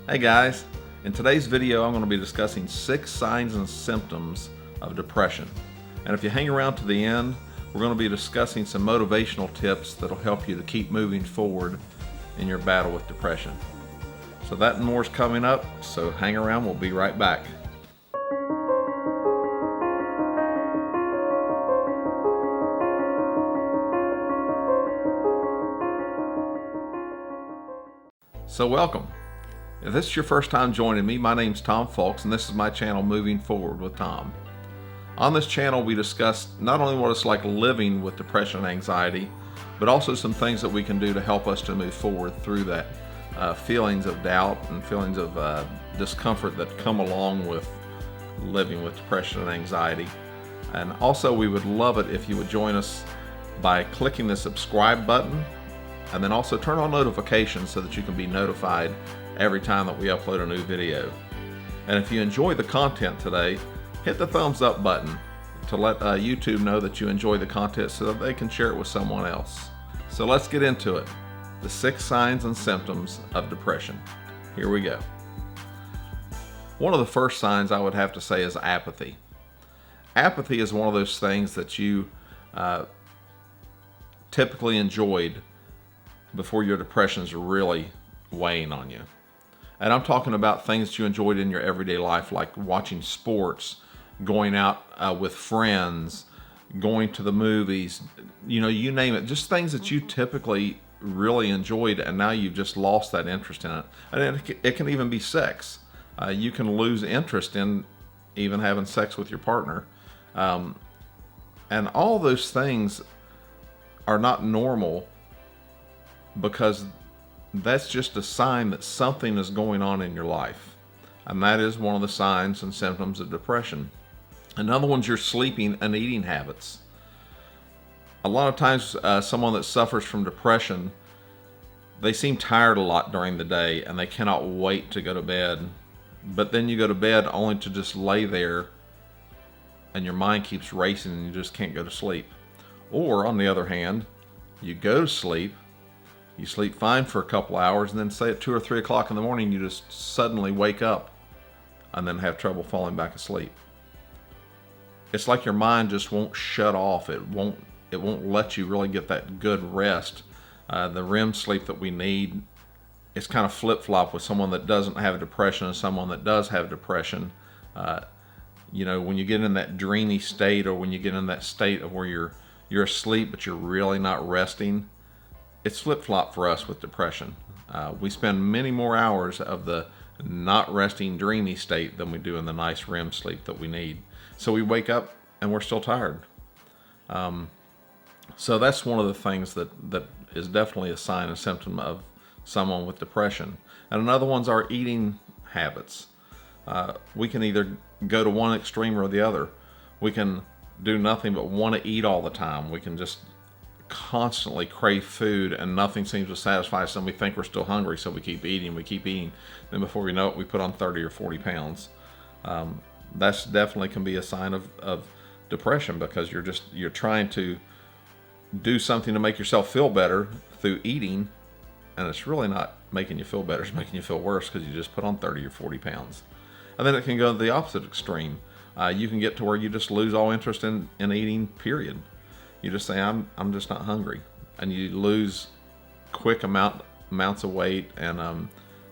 Hey guys, in today's video I'm going to be discussing 6 signs and symptoms of depression. And if you hang around to the end, we're going to be discussing some motivational tips that will help you to keep moving forward in your battle with depression. So that and more is coming up, so hang around, we'll be right back. So welcome. If this is your first time joining me, my name's Tom Fulks, and this is my channel, Moving Forward with Tom. On this channel, we discuss not only what it's like living with depression and anxiety, but also some things that we can do to help us to move forward through that feelings of doubt and feelings of discomfort that come along with living with depression and anxiety. And also, we would love it if you would join us by clicking the subscribe button, and then also turn on notifications so that you can be notified every time that we upload a new video. And if you enjoy the content today, hit the thumbs up button to let YouTube know that you enjoy the content so that they can share it with someone else. So let's get into it. The 6 signs and symptoms of depression. Here we go. One of the first signs I would have to say is apathy. Apathy is one of those things that you typically enjoyed before your depression is really weighing on you. And I'm talking about things that you enjoyed in your everyday life, like watching sports, going out with friends, going to the movies, you name it. Just things that you typically really enjoyed, and now you've just lost that interest in it. And it can even be sex. You can lose interest in even having sex with your partner. And all those things are not normal, because that's just a sign that something is going on in your life. And that is one of the signs and symptoms of depression. Another one's your sleeping and eating habits. A lot of times someone that suffers from depression, they seem tired a lot during the day and they cannot wait to go to bed. But then you go to bed only to just lay there and your mind keeps racing and you just can't go to sleep. Or on the other hand, you go to sleep, you sleep fine for a couple hours, and then say at 2 or 3 o'clock in the morning, you just suddenly wake up and then have trouble falling back asleep. It's like your mind just won't shut off. It won't let you really get that good rest. The REM sleep that we need, it's kind of flip-flop with someone that doesn't have depression and someone that does have depression. When you get in that dreamy state, or when you get in that state of where you're asleep but you're really not resting, it's flip-flop for us with depression. We spend many more hours of the not resting, dreamy state than we do in the nice REM sleep that we need. So we wake up and we're still tired. So that's one of the things that is definitely a sign and symptom of someone with depression. And another one's our eating habits. We can either go to one extreme or the other. We can do nothing but want to eat all the time. We can just constantly crave food and nothing seems to satisfy us, and we think we're still hungry, so we keep eating. Then before we know it, we put on 30 or 40 pounds. That's definitely can be a sign of depression, because you're trying to do something to make yourself feel better through eating, and it's really not making you feel better. It's making you feel worse because you just put on 30 or 40 pounds. And then it can go to the opposite extreme. You can get to where you just lose all interest in eating, period. You just say, I'm just not hungry. And you lose quick amounts of weight, and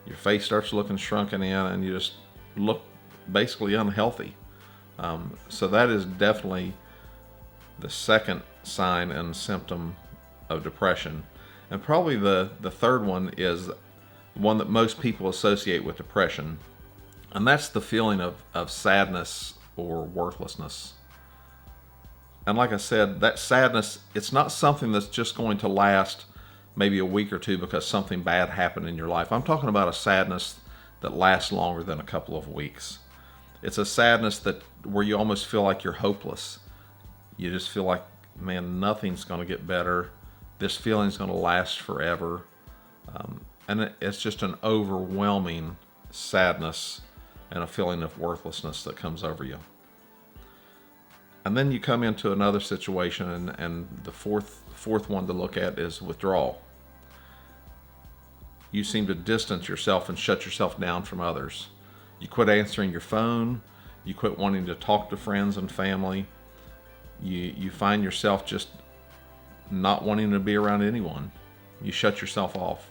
your face starts looking shrunken in, and you just look basically unhealthy. So that is definitely the second sign and symptom of depression. And probably the third one is one that most people associate with depression, and that's the feeling of sadness or worthlessness. And like I said, that sadness, it's not something that's just going to last maybe a week or two because something bad happened in your life. I'm talking about a sadness that lasts longer than a couple of weeks. It's a sadness where you almost feel like you're hopeless. You just feel like, man, nothing's going to get better. This feeling's going to last forever. And it's just an overwhelming sadness and a feeling of worthlessness that comes over you. And then you come into another situation, and the fourth one to look at is withdrawal. you seem to distance yourself and shut yourself down from others. You quit answering your phone. You quit wanting to talk to friends and family. You find yourself just not wanting to be around anyone. You shut yourself off.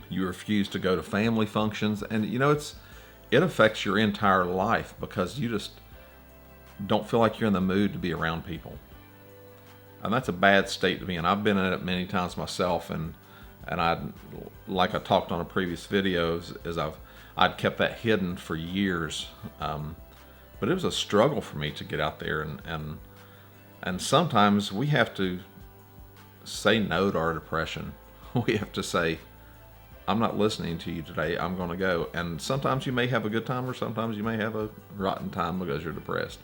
You refuse to go to family functions, and it affects your entire life because you just don't feel like you're in the mood to be around people. And that's a bad state to be in. I've been in it many times myself, and like I talked on a previous video, I'd kept that hidden for years. But it was a struggle for me to get out there, and sometimes we have to say no to our depression. We have to say, I'm not listening to you today, I'm going to go. And sometimes you may have a good time, or sometimes you may have a rotten time because you're depressed.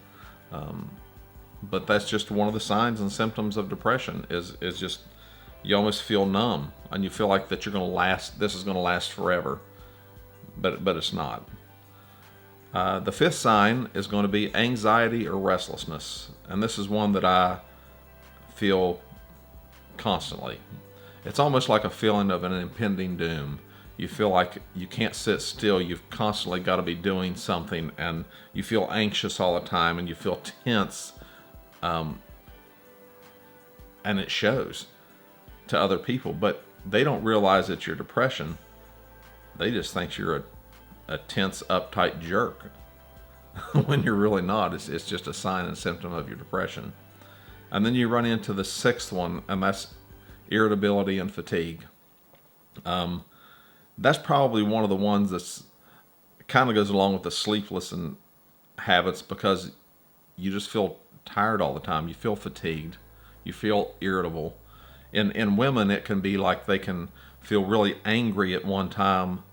But that's just one of the signs and symptoms of depression is just you almost feel numb, and you feel like that this is going to last forever, but it's not. The fifth sign is going to be anxiety or restlessness, and this is one that I feel constantly. It's almost like a feeling of an impending doom. You feel like you can't sit still. You've constantly got to be doing something, and you feel anxious all the time, and you feel tense, and it shows to other people, but they don't realize it's your depression. They just think you're a tense, uptight jerk when you're really not. It's just a sign and symptom of your depression. And then you run into the sixth one, and that's irritability and fatigue. That's probably one of the ones that's kind of goes along with the sleepless and habits, because you just feel tired all the time. You feel fatigued. You feel irritable. In women, it can be like they can feel really angry at one time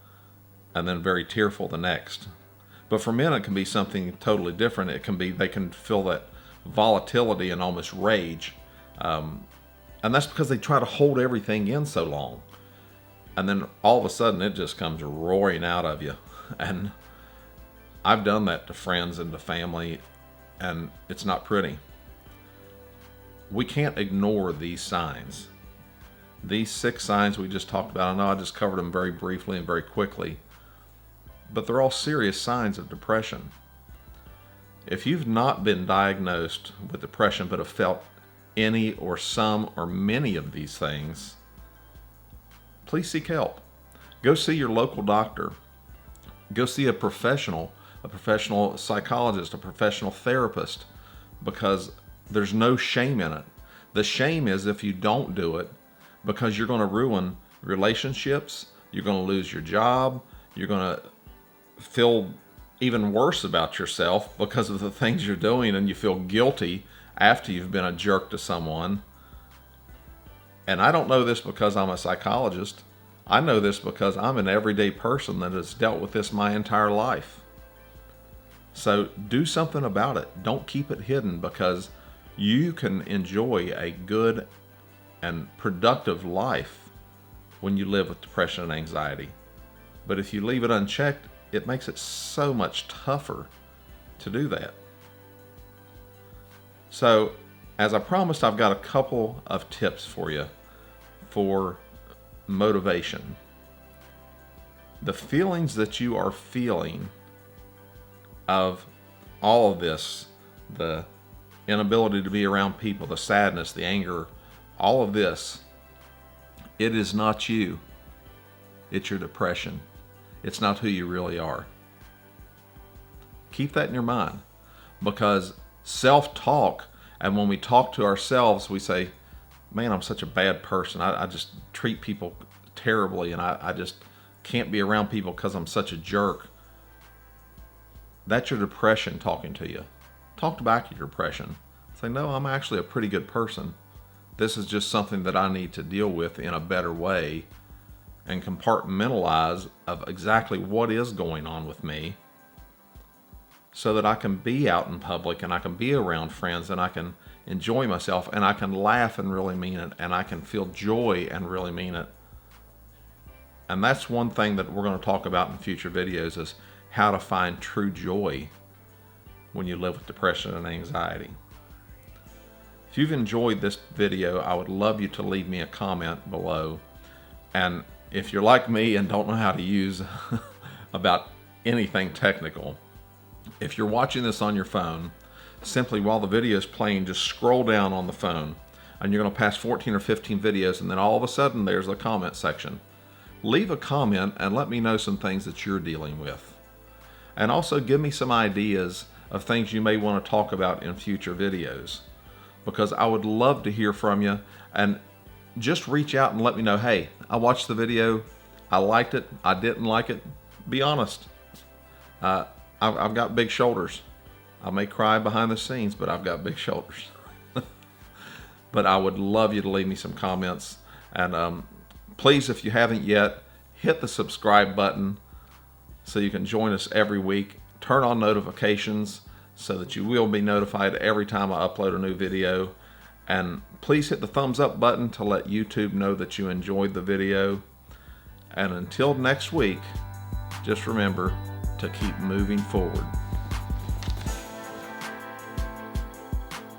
and then very tearful the next. But for men, it can be something totally different. It can be they can feel that volatility and almost rage. And that's because they try to hold everything in so long. And then all of a sudden, it just comes roaring out of you. And I've done that to friends and to family, and it's not pretty. We can't ignore these signs. These 6 signs we just talked about, I know I just covered them very briefly and very quickly, but they're all serious signs of depression. If you've not been diagnosed with depression but have felt any or some or many of these things, please seek help. Go see your local doctor. Go see a professional psychologist, a professional therapist, because there's no shame in it. The shame is if you don't do it, because you're going to ruin relationships, you're going to lose your job, you're going to feel even worse about yourself because of the things you're doing, and you feel guilty after you've been a jerk to someone. And I don't know this because I'm a psychologist. I know this because I'm an everyday person that has dealt with this my entire life. So do something about it. Don't keep it hidden, because you can enjoy a good and productive life when you live with depression and anxiety. But if you leave it unchecked, it makes it so much tougher to do that. So, as I promised, I've got a couple of tips for you for motivation. The feelings that you are feeling of all of this, the inability to be around people, the sadness, the anger, all of this, it is not you. It's your depression. It's not who you really are. Keep that in your mind, because self-talk, and when we talk to ourselves, we say, man, I'm such a bad person. I just treat people terribly, and I just can't be around people because I'm such a jerk. That's your depression talking to you. Talk back to your depression. Say, no, I'm actually a pretty good person. This is just something that I need to deal with in a better way and compartmentalize of exactly what is going on with me, so that I can be out in public and I can be around friends and I can enjoy myself and I can laugh and really mean it, and I can feel joy and really mean it. And that's one thing that we're going to talk about in future videos, is how to find true joy when you live with depression and anxiety. If you've enjoyed this video, I would love you to leave me a comment below. And if you're like me and don't know how to use about anything technical, if you're watching this on your phone, simply while the video is playing, just scroll down on the phone, and you're going to pass 14 or 15 videos, and then all of a sudden there's a comment section. Leave a comment and let me know some things that you're dealing with. And also give me some ideas of things you may want to talk about in future videos, because I would love to hear from you. And just reach out and let me know, hey, I watched the video, I liked it, I didn't like it. Be honest. I've got big shoulders. I may cry behind the scenes, but I've got big shoulders. But I would love you to leave me some comments. And please, if you haven't yet, hit the subscribe button so you can join us every week. Turn on notifications so that you will be notified every time I upload a new video. And please hit the thumbs up button to let YouTube know that you enjoyed the video. And until next week, just remember to keep moving forward.